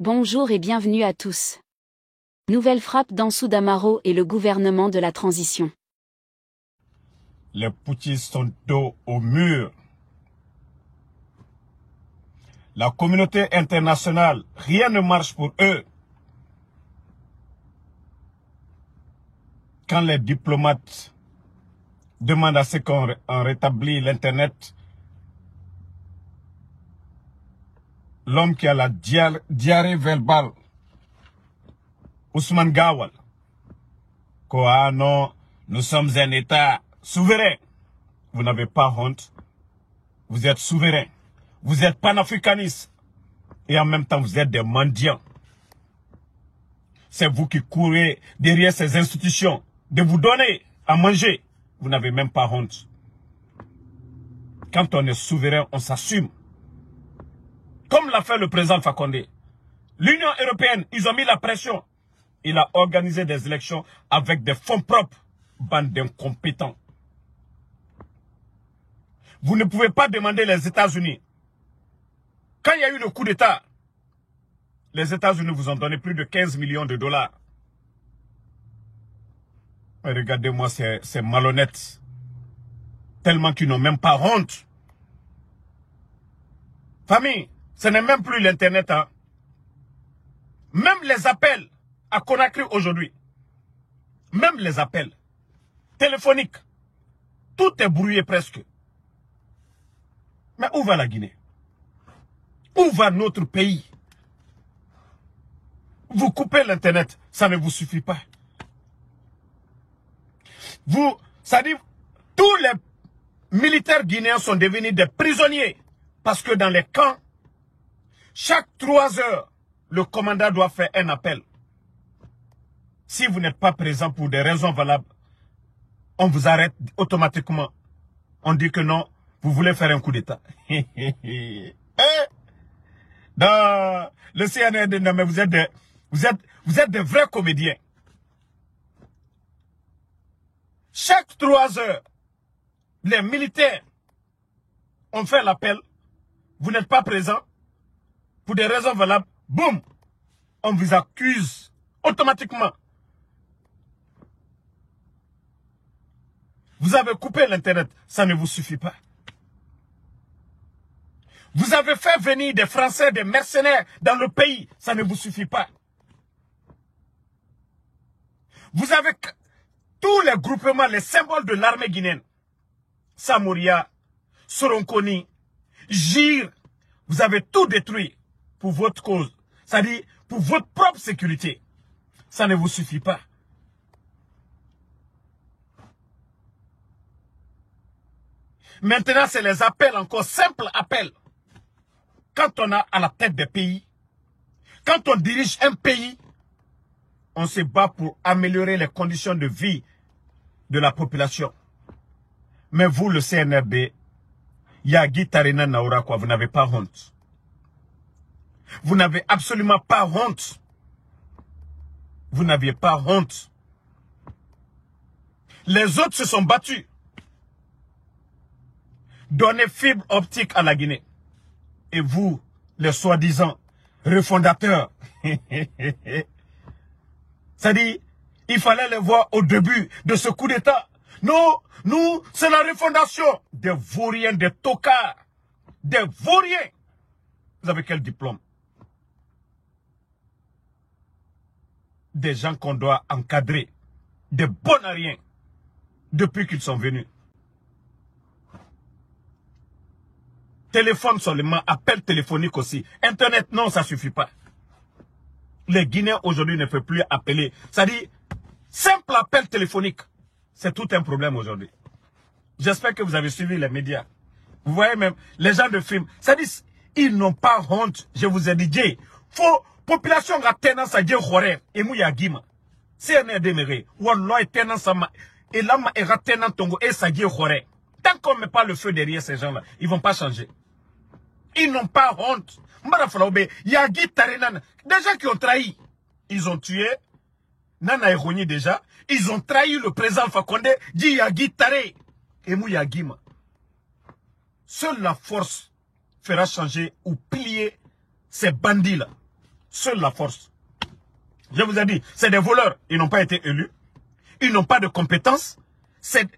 Bonjour et bienvenue à tous. Nouvelle frappe d'Ansou Damaro et le gouvernement de la transition. Les putschistes sont dos au mur. La communauté internationale, rien ne marche pour eux. Quand les diplomates demandent à ce qu'on rétablisse l'Internet, l'homme qui a la diarrhée verbale, Ousmane Gawal, quoi, non, nous sommes un État souverain. Vous n'avez pas honte. Vous êtes souverain. Vous êtes panafricaniste. Et en même temps, vous êtes des mendiants. C'est vous qui courez derrière ces institutions de vous donner à manger. Vous n'avez même pas honte. Quand on est souverain, on s'assume. Comme l'a fait le président Fakonde. L'Union européenne, ils ont mis la pression. Il a organisé des élections avec des fonds propres. Bande d'incompétents. Vous ne pouvez pas demander les États-Unis. Quand il y a eu le coup d'État, les États-Unis vous ont donné plus de 15 millions de dollars. Regardez-moi ces malhonnêtes. Tellement qu'ils n'ont même pas honte. Famille, ce n'est même plus l'Internet. Hein. Même les appels à Conakry aujourd'hui, même les appels téléphoniques, tout est brouillé presque. Mais où va la Guinée? Où va notre pays? Vous coupez l'Internet, ça ne vous suffit pas. Ça dit, tous les militaires guinéens sont devenus des prisonniers. Parce que dans les camps, chaque 3 heures, le commandant doit faire un appel. Si vous n'êtes pas présent pour des raisons valables, on vous arrête automatiquement. On dit que non, vous voulez faire un coup d'État. Dans le CNRD, non, mais vous êtes des vrais comédiens. Chaque 3 heures, les militaires ont fait l'appel. Vous n'êtes pas présent. Pour des raisons valables, boum, on vous accuse automatiquement. Vous avez coupé l'Internet, ça ne vous suffit pas. Vous avez fait venir des Français, des mercenaires dans le pays, ça ne vous suffit pas. Vous avez tous les groupements, les symboles de l'armée guinéenne. Samouria, Soronkoni, Gir, vous avez tout détruit pour votre cause. C'est-à-dire pour votre propre sécurité. Ça ne vous suffit pas. Maintenant, c'est les appels encore, simples appels. Quand on est à la tête des pays, quand on dirige un pays, on se bat pour améliorer les conditions de vie de la population. Mais vous, le CNRD, Yagi Tarina Naura, quoi, vous n'avez pas honte. Vous n'avez absolument pas honte. Vous n'aviez pas honte. Les autres se sont battus. Donner fibre optique à la Guinée. Et vous, les soi-disant refondateurs, c'est-à-dire, il fallait les voir au début de ce coup d'État. Non, nous, c'est la refondation. Des vauriens, des tocards, des vauriens. Vous avez quel diplôme? Des gens qu'on doit encadrer, des bonariens, depuis qu'ils sont venus. Téléphone seulement, appel téléphonique aussi. Internet, non, ça ne suffit pas. Les Guinéens aujourd'hui ne peuvent plus appeler. C'est-à-dire, simple appel téléphonique. C'est tout un problème aujourd'hui. J'espère que vous avez suivi les médias. Vous voyez même, les gens de film. C'est-à-dire, ils n'ont pas honte. Je vous ai dit, population a tendance à dire horreur. Et moi, il y a Guima. C'est un déméré. Wallah est tendance à et là, il y a tendance tongo et ça dit horreur. Tant qu'on ne met pas le feu derrière ces gens-là, ils ne vont pas changer. Ils n'ont pas honte. Il y a des gens qui ont trahi. Ils ont tué Nana Eroni déjà. Ils ont trahi le président Fakonde. Dit Yagi Tare. Et Mou Yagima. Seule la force fera changer ou plier ces bandits-là. Seule la force. Je vous ai dit, c'est des voleurs. Ils n'ont pas été élus. Ils n'ont pas de compétences. C'est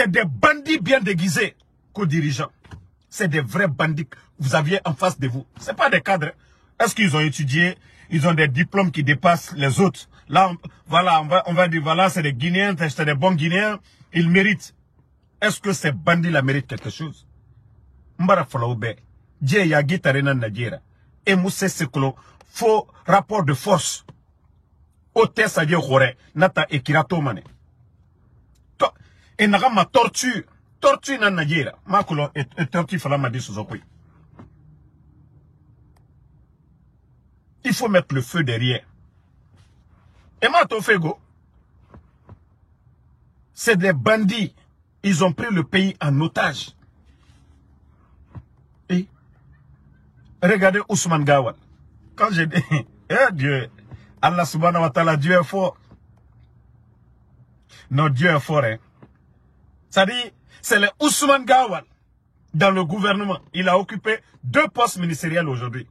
des bandits bien déguisés qu'aux dirigeants. C'est des vrais bandits que vous aviez en face de vous. Ce n'est pas des cadres. Est-ce qu'ils ont étudié? Ils ont des diplômes qui dépassent les autres. Là, voilà, on va dire, voilà, c'est des Guinéens, c'est des bons Guinéens. Ils méritent. Est-ce que ces bandits-là méritent quelque chose? Mbara Falaoube, Dje Yagi Tarena Nadjera. Et Moussé Sekolo, faux rapport de force. Ote Sadie Khore, Nata Ekirato Mane. Et Nagama torture. Torture na Nadjera. Makolo et torture Falamadi Suzokui. Il faut mettre le feu derrière. Et Mato Fego, c'est des bandits. Ils ont pris le pays en otage. Et regardez Ousmane Gawal. Quand j'ai dit, eh Dieu, Allah subhanahu wa ta'ala, Dieu est fort. Non, Dieu est fort, hein. Ça dit, c'est le Ousmane Gawal dans le gouvernement. Il a occupé 2 postes ministériels aujourd'hui.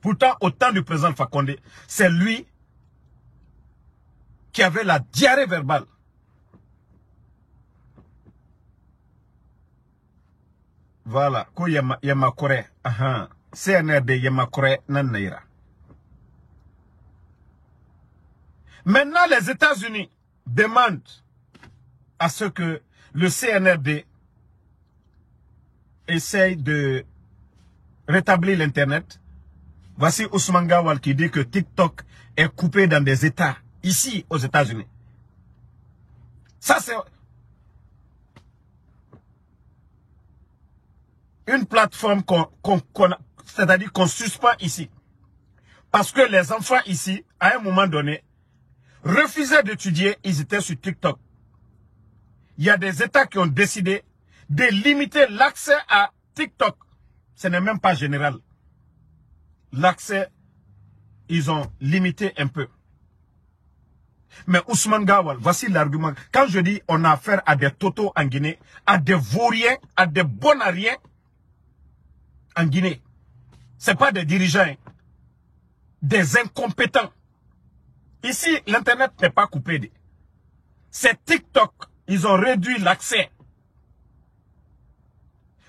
Pourtant, au temps du président Fakonde, c'est lui qui avait la diarrhée verbale. Voilà. Ko Yamakore. CNRD Yamakore Nanaira. Maintenant, les États-Unis demandent à ce que le CNRD essaye de rétablir l'Internet. Voici Ousmane Gawal qui dit que TikTok est coupé dans des États, ici aux États-Unis. Ça, c'est une plateforme c'est-à-dire qu'on suspend ici. Parce que les enfants ici, à un moment donné, refusaient d'étudier, ils étaient sur TikTok. Il y a des États qui ont décidé de limiter l'accès à TikTok. Ce n'est même pas général. L'accès, ils ont limité un peu. Mais Ousmane Gawal, voici l'argument. Quand je dis on a affaire à des totos en Guinée, à des vauriens, à des bonariens en Guinée. Ce n'est pas des dirigeants, hein. Des incompétents. Ici, l'Internet n'est pas coupé. C'est TikTok. Ils ont réduit l'accès.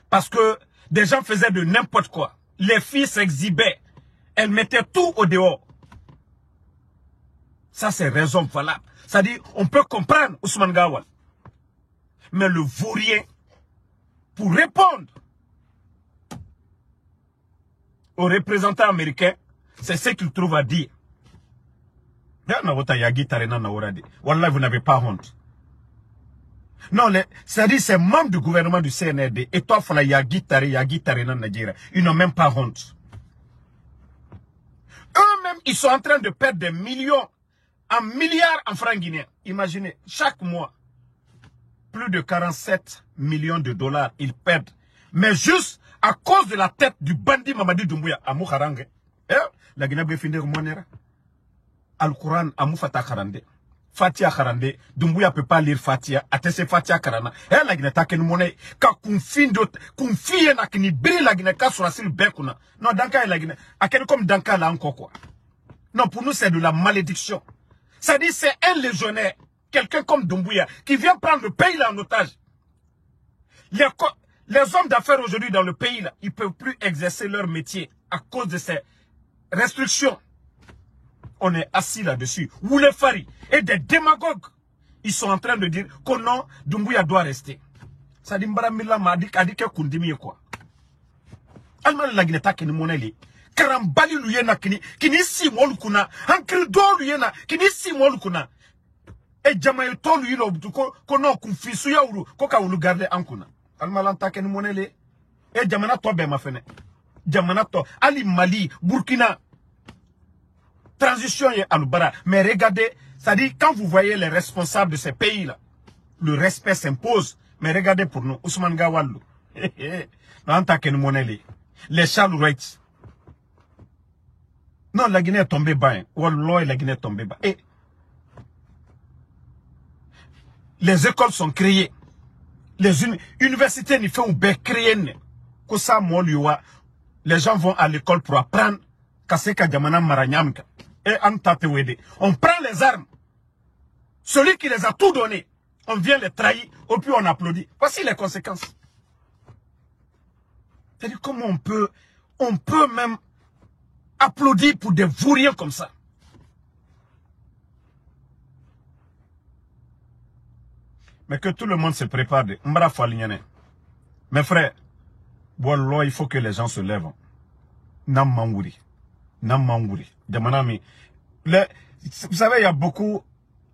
Parce que des gens faisaient de n'importe quoi. Les filles s'exhibaient. Elles mettaient tout au dehors. Ça, c'est raison valable. C'est-à-dire, on peut comprendre Ousmane Gawal. Mais le vaurien, pour répondre aux représentants américains, c'est ce qu'il trouve à dire. Wallah, vous n'avez pas honte. Non, c'est-à-dire, c'est membre du gouvernement du CNRD. Et toi, ils n'ont même pas honte. Eux-mêmes, ils sont en train de perdre des millions, en milliards en francs guinéens. Imaginez, chaque mois, plus de 47 millions de dollars, ils perdent. Mais juste à cause de la tête du bandit Mamadi Doumbouya, à Mouharangue. La Guinée a fini de Al-Quran, à Moufata Karande. Fatia Karande, Doumbouya ne peut pas lire Fatia, Atese Fatia Karana. La Guinée a une monnaie, quand confine d'autres, confine à qui brille la Guinée, sur la sile Bekuna. Non, Danka et la Guinée, à quel comme Danka là encore quoi. Non, pour nous, c'est de la malédiction. Ça dit, c'est un légionnaire, quelqu'un comme Doumbouya, qui vient prendre le pays là en otage. Les hommes d'affaires aujourd'hui dans le pays là, ils ne peuvent plus exercer leur métier à cause de ces restrictions. On est assis là-dessus. Ou les faris et des démagogues, ils sont en train de dire que non, Doumbouya doit rester. Ça dit, Mbara Mila m'a dit que Kundimi quoi. Alman la Guinée qui nous monnaie. Karambali luyena kini si molukuna. Ankil do luyena kini si molukuna. Et Jamayo to luyena ko non kunfisu ya uru ko ka ulu garde ankuna. Alman la take nous monnaie. Et Jamana to be ma fene. Jamana to Ali Mali Burkina. Transition est à l'Oubara. Mais regardez, ça dit, quand vous voyez les responsables de ces pays-là, le respect s'impose. Mais regardez pour nous, Ousmane Gawal, les Charles Wright. Non, la Guinée est tombée bas. Wallah, la Guinée est tombée bas. Et les écoles sont créées. Les universités n'y font pas créer. Que ça, les gens vont à l'école pour apprendre Kaseka Djamana Maranyamka. Et Antatewede. On prend les armes. Celui qui les a tout donné, on vient les trahir, et puis on applaudit. Voici les conséquences. C'est-à-dire comment on peut même applaudir pour des vauriens comme ça. Mais que tout le monde se prépare de Mbra Falignane. Mes frères, il faut que les gens se lèvent. Nam Mangouri. Nam Mangouri. Vous savez, il y a beaucoup,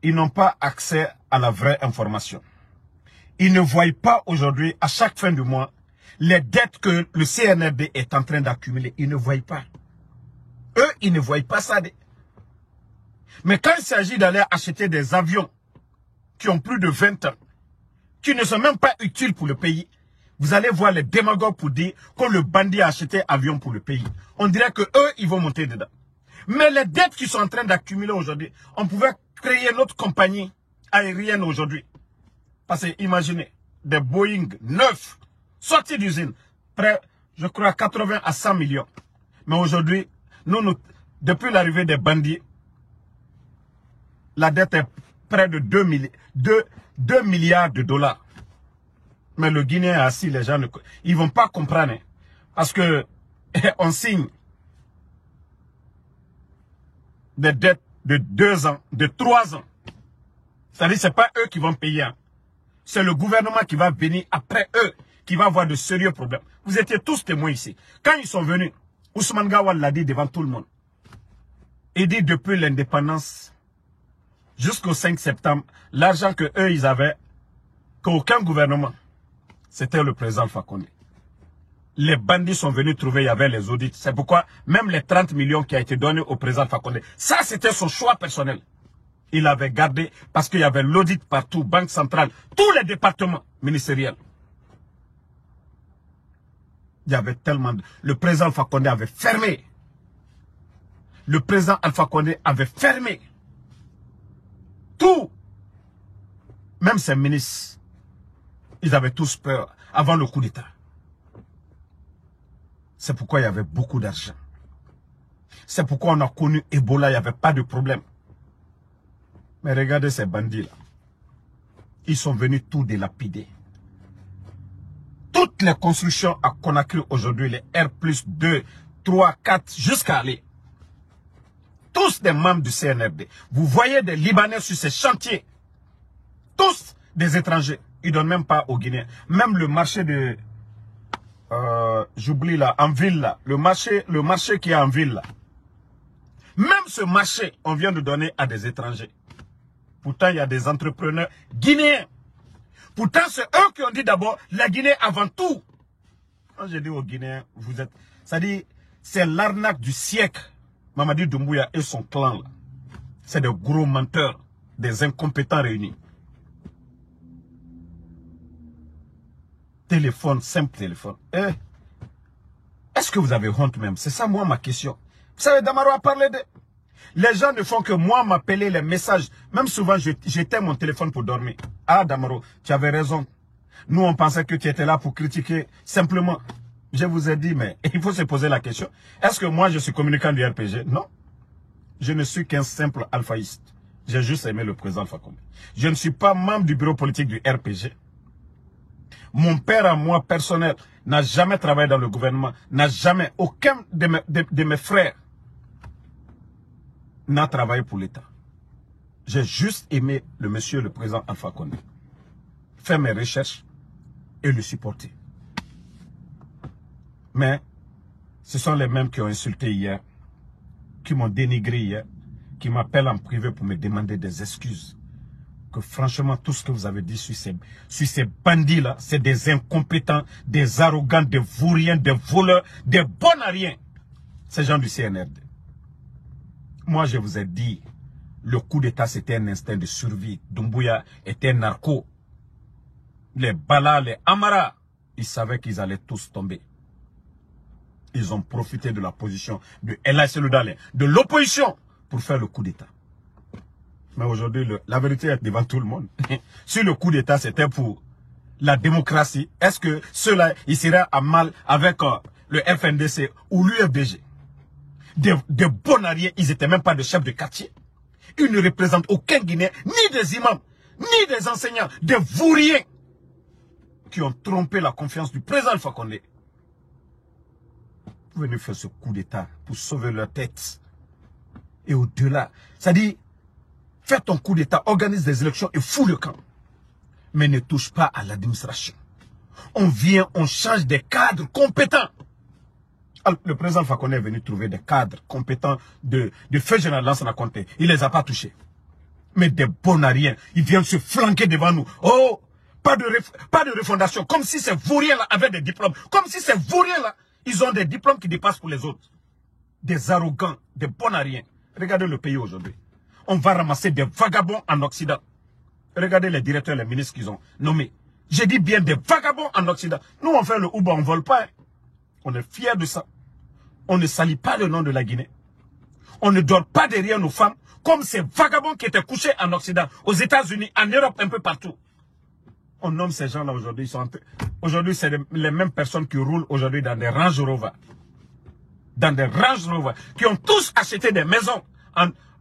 ils n'ont pas accès à la vraie information. Ils ne voient pas aujourd'hui, à chaque fin du mois, les dettes que le CNRD est en train d'accumuler. Ils ne voient pas. Eux, ils ne voient pas ça. Mais quand il s'agit d'aller acheter des avions qui ont plus de 20 ans, qui ne sont même pas utiles pour le pays, vous allez voir les démagogues pour dire que le bandit a acheté avion pour le pays. On dirait que eux, ils vont monter dedans. Mais les dettes qu'ils sont en train d'accumuler aujourd'hui, on pouvait créer notre compagnie aérienne aujourd'hui. Parce que imaginez, des Boeing 9 sortis d'usine, près, je crois, 80 à 100 millions. Mais aujourd'hui, nous, depuis l'arrivée des bandits, la dette est près de 2 milliards de dollars. Mais le Guinéen est assis, les gens ils vont pas comprendre. Hein, parce que on signe des dettes de 2 ans, de 3 ans. C'est-à-dire que ce n'est pas eux qui vont payer. Hein. C'est le gouvernement qui va venir après eux, qui va avoir de sérieux problèmes. Vous étiez tous témoins ici. Quand ils sont venus, Ousmane Gawal l'a dit devant tout le monde. Il dit depuis l'indépendance jusqu'au 5 septembre, l'argent que eux ils avaient, qu'aucun gouvernement, c'était le président Alpha Condé. Les bandits sont venus trouver, il y avait les audits. C'est pourquoi même les 30 millions qui a été donnés au président Alpha Condé, ça c'était son choix personnel. Il avait gardé parce qu'il y avait l'audit partout, Banque centrale, tous les départements ministériels. Il y avait tellement de... Le président Alpha Condé avait fermé. Le président Alpha Condé avait fermé. Tout. Même ses ministres, ils avaient tous peur avant le coup d'État. C'est pourquoi il y avait beaucoup d'argent. C'est pourquoi on a connu Ebola, il n'y avait pas de problème. Mais regardez ces bandits-là. Ils sont venus tout délapider. Toutes les constructions à Conakry aujourd'hui, les R+2, 3, 4, jusqu'à aller. Tous des membres du CNRD. Vous voyez des Libanais sur ces chantiers. Tous des étrangers. Ils ne donnent même pas aux Guinéens. Même le marché de... j'oublie là, en ville là. Le marché qui est en ville là. Même ce marché, on vient de donner à des étrangers. Pourtant, il y a des entrepreneurs guinéens. Pourtant, c'est eux qui ont dit d'abord, la Guinée avant tout. Quand je dis aux Guinéens, vous êtes... C'est-à-dire, c'est l'arnaque du siècle. Mamadi Doumbouya et son clan là. C'est des gros menteurs, des incompétents réunis. Téléphone, simple téléphone. Est-ce que vous avez honte même? C'est ça, moi, ma question. Vous savez, Damaro a parlé de... Les gens ne font que moi m'appeler les messages. Même souvent, j'éteins mon téléphone pour dormir. Ah, Damaro, tu avais raison. Nous, on pensait que tu étais là pour critiquer. Simplement, je vous ai dit, mais il faut se poser la question. Est-ce que moi, je suis communicant du RPG? Non. Je ne suis qu'un simple alphaïste. J'ai juste aimé le président Alpha Condé. Je ne suis pas membre du bureau politique du RPG. Mon père à moi, personnel, n'a jamais travaillé dans le gouvernement. N'a jamais, aucun de mes frères n'a travaillé pour l'État. J'ai juste aimé le monsieur, le président Alpha Condé. Faire mes recherches et le supporter. Mais ce sont les mêmes qui ont insulté hier, qui m'ont dénigré hier, qui m'appellent en privé pour me demander des excuses. Que franchement, tout ce que vous avez dit sur ces bandits-là, c'est des incompétents, des arrogants, des vauriens, des voleurs, des bons à rien. Ces gens du CNRD. Moi, je vous ai dit, le coup d'État, c'était un instinct de survie. Doumbouya était un narco. Les Bala, les Amara, ils savaient qu'ils allaient tous tomber. Ils ont profité de la position de El Seloudalé, de l'opposition, pour faire le coup d'État. Mais aujourd'hui, la vérité est devant tout le monde. Si le coup d'État, c'était pour la démocratie, est-ce que ceux-là, ils seraient à mal avec le FNDC ou l'UFDG? des bonariens, ils n'étaient même pas des chefs de quartier. Ils ne représentent aucun Guinéen, ni des imams, ni des enseignants, des vauriens qui ont trompé la confiance du président Alpha Condé. Vous venez faire ce coup d'État pour sauver leur tête. Et au-delà, c'est-à-dire, fais ton coup d'État, organise des élections et fous le camp. Mais ne touche pas à l'administration. On vient, on change des cadres compétents. Le président Alpha Condé est venu trouver des cadres compétents de feu général Lansana Conté. Il ne les a pas touchés. Mais des bonariens, ils viennent se flanquer devant nous. Oh, pas de refondation. Comme si ces vauriens-là avaient des diplômes. Comme si ces vauriens-là, ils ont des diplômes qui dépassent pour les autres. Des arrogants, des bonariens. Regardez le pays aujourd'hui. On va ramasser des vagabonds en Occident. Regardez les directeurs, les ministres qu'ils ont nommés. J'ai dit bien des vagabonds en Occident. Nous, on fait le Uber, on ne vole pas. Hein. On est fiers de ça. On ne salit pas le nom de la Guinée. On ne dort pas derrière nos femmes, comme ces vagabonds qui étaient couchés en Occident, aux États-Unis, en Europe, un peu partout. On nomme ces gens-là aujourd'hui. Aujourd'hui, c'est les mêmes personnes qui roulent aujourd'hui dans des Range Rover. Dans des Range Rover. Qui ont tous acheté des maisons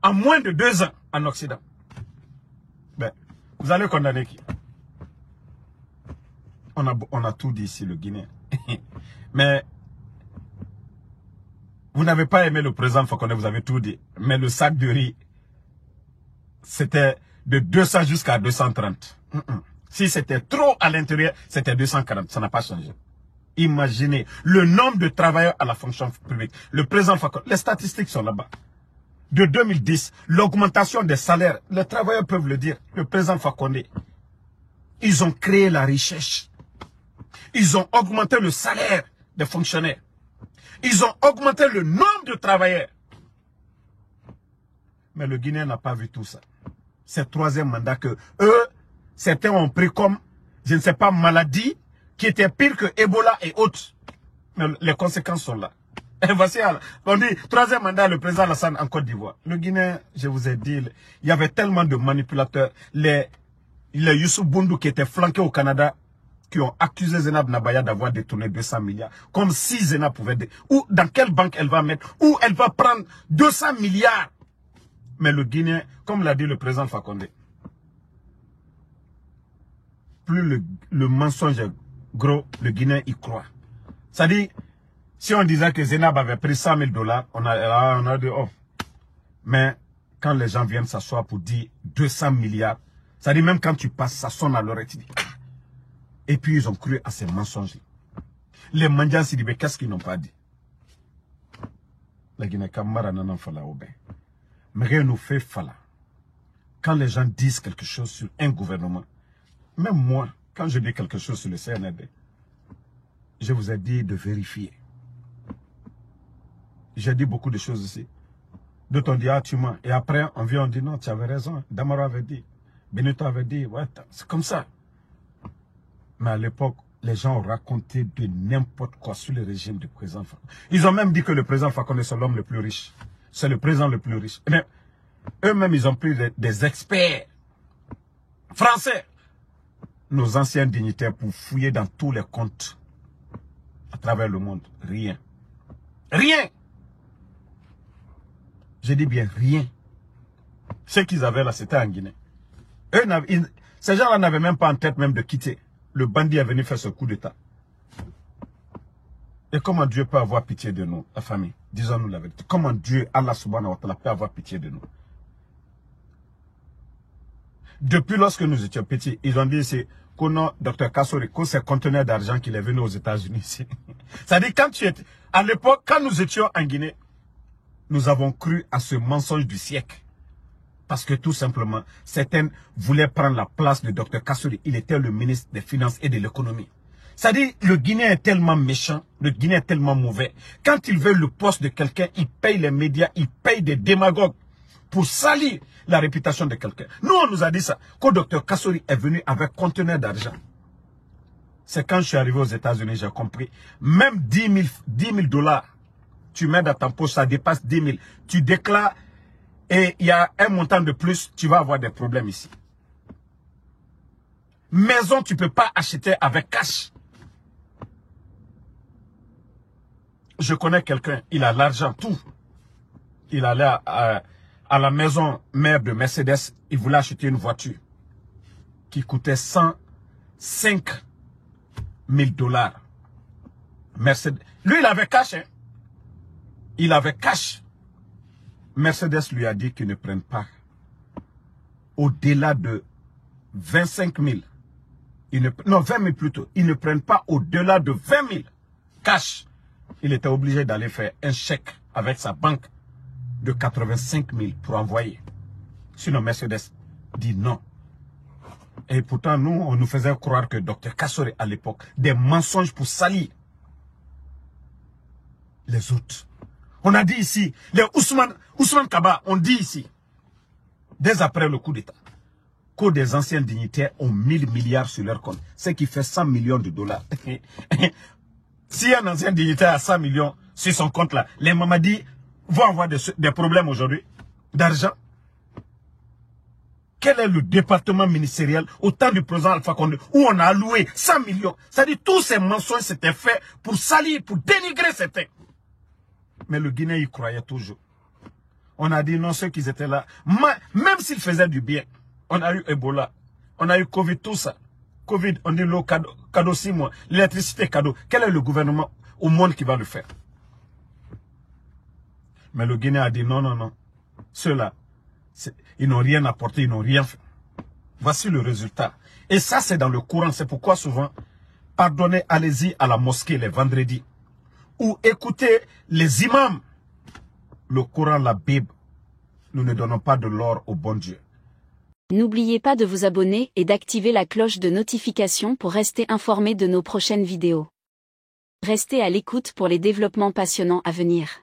en moins de 2 ans en Occident. Ben, vous allez condamner qui? On a tout dit ici, le Guinéen. Mais vous n'avez pas aimé le président Fakonde, vous avez tout dit. Mais le sac de riz, c'était de 200 jusqu'à 230. Si c'était trop à l'intérieur, c'était 240. Ça n'a pas changé. Imaginez le nombre de travailleurs à la fonction publique. Le président Fakonde, les statistiques sont là-bas. De 2010, l'augmentation des salaires, les travailleurs peuvent le dire. Le président Fakonde, ils ont créé la richesse. Ils ont augmenté le salaire des fonctionnaires. Ils ont augmenté le nombre de travailleurs. Mais le Guinéen n'a pas vu tout ça. C'est le 3e mandat que eux, certains ont pris comme, je ne sais pas, maladie, qui était pire que Ebola et autres. Mais les conséquences sont là. Et voici, on dit, 3e mandat, le président Alassane en Côte d'Ivoire. Le Guinéen, je vous ai dit, il y avait tellement de manipulateurs. Les Youssouf Boundou qui étaient flanqués au Canada, qui ont accusé Zénab Nabaya d'avoir détourné 200 milliards. Comme si Zénab pouvait... Ou dans quelle banque elle va mettre? Ou elle va prendre 200 milliards. Mais le Guinéen, comme l'a dit le président Fakonde, plus le mensonge est gros, le Guinéen y croit. C'est-à-dire, si on disait que Zénab avait pris 100 000 $, on a dit, oh. Mais quand les gens viennent s'asseoir pour dire 200 milliards, c'est-à-dire même quand tu passes, ça sonne à l'oreille, tu dis, ah. Et puis ils ont cru à ces mensonges. Les Mandians Sidibé, qu'est-ce qu'ils n'ont pas dit? La Guinée Kamara n'en fala au bain. Mais rien nous fait fala. Quand les gens disent quelque chose sur un gouvernement, même moi, quand je dis quelque chose sur le CNRD, je vous ai dit de vérifier. J'ai dit beaucoup de choses ici. D'autres ont dit, ah tu mens. Et après, on vient, on dit, non, tu avais raison. Damaro avait dit. Benito avait dit, ouais, c'est comme ça. Mais à l'époque, les gens ont raconté de n'importe quoi sur le régime du président Fakonde. Ils ont même dit que le président Fakonde est l'homme le plus riche. C'est le président le plus riche. Mais eux-mêmes, ils ont pris des experts français, nos anciens dignitaires, pour fouiller dans tous les comptes à travers le monde. Rien. Rien. Je dis bien rien. Ce qu'ils avaient là, c'était en Guinée. Ces gens-là n'avaient même pas en tête même de quitter. Le bandit est venu faire ce coup d'État. Et comment Dieu peut avoir pitié de nous, la famille? Disons-nous la vérité. Comment Dieu, Allah subhanahu wa ta'ala, peut avoir pitié de nous? Depuis lorsque nous étions petits, ils ont dit c'est qu'on Dr Kassori, que c'est conteneur d'argent qu'il est venu aux États-Unis ici. C'est-à-dire, quand tu étais, à l'époque, quand nous étions en Guinée, nous avons cru à ce mensonge du siècle. Parce que tout simplement, certains voulaient prendre la place de Dr Kassori. Il était le ministre des Finances et de l'économie. C'est-à-dire, le Guinéen est tellement méchant, le Guinéen est tellement mauvais. Quand il veut le poste de quelqu'un, il paye les médias, il paye des démagogues pour salir la réputation de quelqu'un. Nous, on nous a dit ça, que Dr Kassori est venu avec conteneur d'argent. C'est quand je suis arrivé aux États-Unis, j'ai compris. Même 10 000 $, tu mets dans ta poche, ça dépasse 10 000. Tu déclares et il y a un montant de plus, tu vas avoir des problèmes ici. Maison, tu ne peux pas acheter avec cash. Je connais quelqu'un, il a l'argent, tout. il allait à la maison mère de Mercedes, il voulait acheter une voiture qui coûtait 105 000 $. Mercedes. Lui, il avait cash. Hein? Il avait cash. Mercedes lui a dit qu'il ne prenne pas au-delà de 25 000. Non, 20 000 plutôt. Ils ne prennent pas au-delà de 20 000 cash. Il était obligé d'aller faire un chèque avec sa banque de 85 000 pour envoyer. Sinon, Mercedes dit non. Et pourtant, nous, on nous faisait croire que Dr Kassore, à l'époque, des mensonges pour salir les autres. On a dit ici, les Ousmane Kaba, on dit ici, dès après le coup d'État, que des anciens dignitaires ont 1000 milliards sur leur compte, ce qui fait 100 millions de dollars. Si un ancien dignitaire a 100 millions sur son compte là, les Mamadi vont avoir des problèmes aujourd'hui d'argent. Quel est le département ministériel au temps du président Alpha Condé où on a alloué 100 millions? C'est-à-dire tous ces mensonges s'étaient faits pour salir, pour dénigrer certains. Mais le Guinéen y croyait toujours. On a dit non, ceux qui étaient là, même s'ils faisaient du bien, on a eu Ebola, on a eu Covid, tout ça. Covid, on dit l'eau cadeau 6 mois, l'électricité cadeau. Quel est le gouvernement au monde qui va le faire? Mais le Guinéen a dit non, non, non. Ceux-là, ils n'ont rien apporté, ils n'ont rien fait. Voici le résultat. Et ça, c'est dans le Coran. C'est pourquoi souvent, pardonnez, allez-y à la mosquée les vendredis. Ou écoutez les imams. Le Coran, la Bible. Nous ne donnons pas de l'or au bon Dieu. N'oubliez pas de vous abonner et d'activer la cloche de notification pour rester informé de nos prochaines vidéos. Restez à l'écoute pour les développements passionnants à venir.